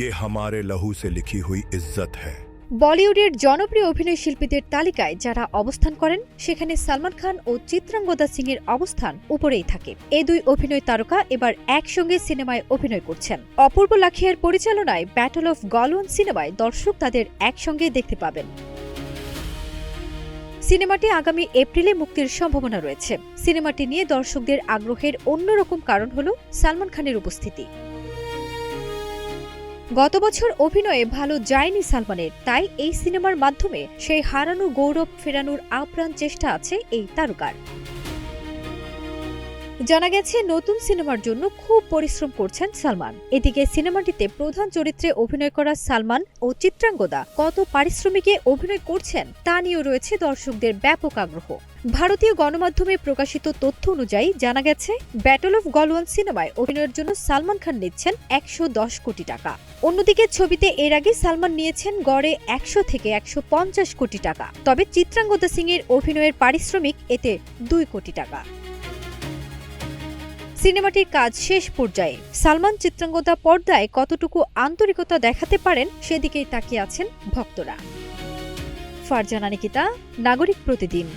ये हमारे लहू से लिखी हुई इज्जत है। বলিউডের জনপ্রিয় অভিনয় শিল্পীদের তালিকায় যারা অবস্থান করেন সেখানে সালমান খান ও চিত্রাঙ্গদা সিং এর অবস্থান উপরেই থাকে। এই দুই অভিনয় তারকা এবার একসঙ্গে সিনেমায় অভিনয় করছেন। অপূর্ব লাখিয়ার পরিচালনায় ব্যাটল অফ গলওয়ান সিনেমায় দর্শক তাদের একসঙ্গে দেখতে পাবেন। সিনেমাটি আগামী এপ্রিলে মুক্তির সম্ভাবনা রয়েছে। সিনেমাটি নিয়ে দর্শকদের আগ্রহের অন্যরকম কারণ হল সালমান খানের উপস্থিতি। গত বছর অভিনয়ে ভালো যায়নি সালমানের, তাই এই সিনেমার মাধ্যমে সেই হারানো গৌরব ফেরানোর আপ্রাণ চেষ্টা আছে এই তারকার। জানা গেছে নতুন সিনেমার জন্য খুব পরিশ্রম করছেন সালমান। এদিকে সিনেমাটিতে প্রধান চরিত্রে অভিনয় করা সালমান ও চিত্রাঙ্গদা কত পারিশ্রমিকে অভিনয় করছেন তা নিয়েও রয়েছে দর্শকদের ব্যাপক আগ্রহ। ভারতীয় গণমাধ্যমে প্রকাশিত তথ্য অনুযায়ী জানা গেছে ব্যাটল অফ গলওয়ান সিনেমায় অভিনয়ের জন্য সালমান খান নিচ্ছেন ১১০ কোটি টাকা। অন্যদিকে ছবিতে এর আগে সালমান নিয়েছেন গড়ে ১০০ থেকে ১৫০ কোটি টাকা। তবে চিত্রাঙ্গদা সিং এর অভিনয়ের পারিশ্রমিক এতে ২ কোটি টাকা। সিনেমাটির কাজ শেষ পর্যায়ে। সালমান চিত্রাঙ্গদা পর্দায় কতটুকু আন্তরিকতা দেখাতে পারেন সেদিকেই তাকিয়ে আছেন ভক্তরা। ফারজানা নিকিতা, নাগরিক প্রতিদিন।